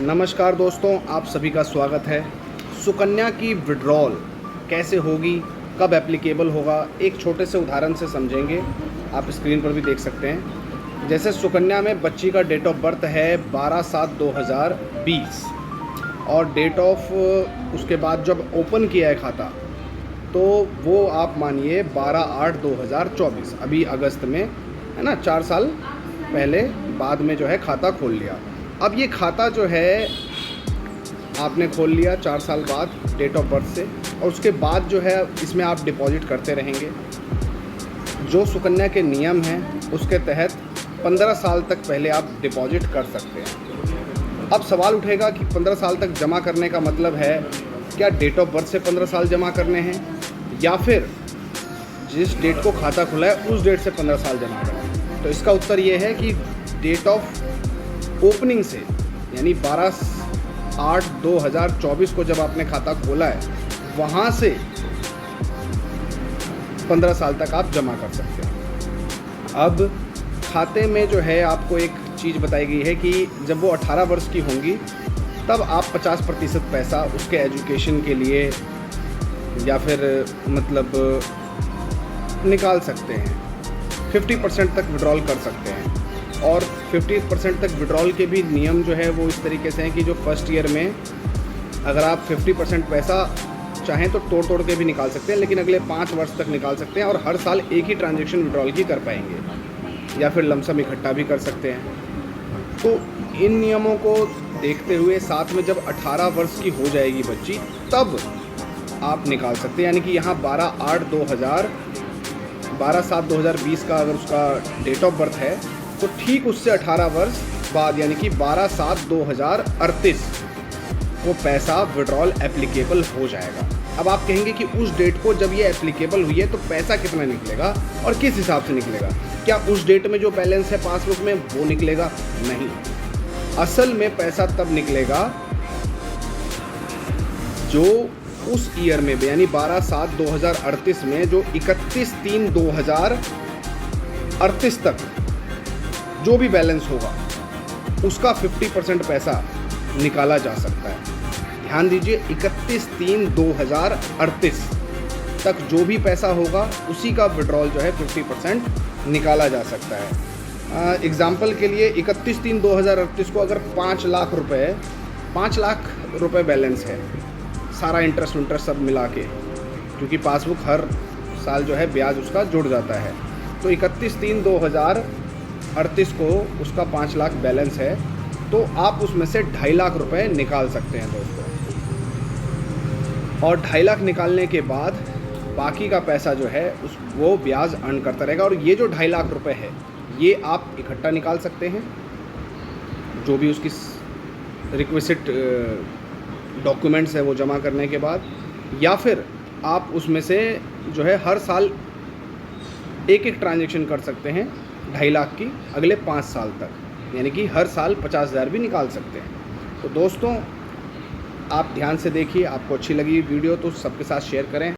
नमस्कार दोस्तों, आप सभी का स्वागत है। सुकन्या की विड्रॉल कैसे होगी, कब एप्लीकेबल होगा, एक छोटे से उदाहरण से समझेंगे। आप स्क्रीन पर भी देख सकते हैं। जैसे सुकन्या में बच्ची का डेट ऑफ बर्थ है 12/7/2020 और डेट ऑफ उसके बाद जब ओपन किया है खाता तो वो आप मानिए 12/8/2024, अभी अगस्त में है ना, 4 साल पहले बाद में जो है खाता खोल लिया। अब ये खाता जो है आपने खोल लिया 4 साल बाद डेट ऑफ बर्थ से, और उसके बाद जो है इसमें आप डिपॉजिट करते रहेंगे। जो सुकन्या के नियम हैं उसके तहत 15 साल तक पहले आप डिपॉजिट कर सकते हैं। अब सवाल उठेगा कि 15 साल तक जमा करने का मतलब है क्या डेट ऑफ बर्थ से 15 साल जमा करने हैं, या फिर जिस डेट को खाता खुला है उस डेट से 15 साल जमा करना है? तो इसका उत्तर ये है कि डेट ऑफ ओपनिंग से, यानी 12/8/2024 को जब आपने खाता खोला है वहाँ से 15 साल तक आप जमा कर सकते हैं। अब खाते में जो है आपको एक चीज़ बताई गई है कि जब वो 18 वर्ष की होंगी तब आप 50% पैसा उसके एजुकेशन के लिए या फिर मतलब निकाल सकते हैं। 50% तक विड्रॉल कर सकते हैं, और 50% तक विड्रॉल के भी नियम जो है वो इस तरीके से हैं कि जो फर्स्ट ईयर में अगर आप 50% पैसा चाहें तो तोड़ के भी निकाल सकते हैं, लेकिन अगले 5 वर्ष तक निकाल सकते हैं और हर साल एक ही ट्रांजैक्शन विड्रॉल की कर पाएंगे, या फिर लमसम इकट्ठा भी कर सकते हैं। तो इन नियमों को देखते हुए साथ में जब 18 वर्ष की हो जाएगी बच्ची तब आप निकाल सकते हैं, यानी कि यहाँ 12/7/2020 का अगर उसका डेट ऑफ बर्थ है तो ठीक उससे 18 वर्ष बाद यानी कि 12/7/2038 वो पैसा विड्रॉल एप्लीकेबल हो जाएगा। अब आप कहेंगे कि उस डेट को जब ये एप्लीकेबल हुई है तो पैसा कितना निकलेगा और किस हिसाब से निकलेगा? क्या उस डेट में जो बैलेंस है पासबुक में वो निकलेगा? नहीं, असल में पैसा तब निकलेगा जो उस ईयर में यानी 12/7/2038 में जो 31/3/2038 तक जो भी बैलेंस होगा उसका 50% पैसा निकाला जा सकता है। ध्यान दीजिए, 31/3/2038 तक जो भी पैसा होगा उसी का विड्रॉल जो है 50% निकाला जा सकता है। एग्ज़ाम्पल के लिए 31/3/2038 को अगर 5 लाख रुपए बैलेंस है, सारा इंटरेस्ट सब मिला के, क्योंकि पासबुक हर साल जो है ब्याज उसका जुड़ जाता है, तो 31/3/2038 को उसका 5 लाख बैलेंस है, तो आप उसमें से 2.5 लाख रुपए निकाल सकते हैं दोस्तों। और 2.5 लाख निकालने के बाद बाकी का पैसा जो है वो ब्याज अर्न करता रहेगा। और ये जो 2.5 लाख रुपए है ये आप इकट्ठा निकाल सकते हैं, जो भी उसकी रिक्विजिट डॉक्यूमेंट्स है वो जमा करने के बाद, या फिर आप उसमें से जो है हर साल एक ट्रांजैक्शन कर सकते हैं 2.5 लाख की अगले 5 साल तक, यानी कि हर साल 50,000 भी निकाल सकते हैं। तो दोस्तों आप ध्यान से देखिए, आपको अच्छी लगी वीडियो तो सबके साथ शेयर करें।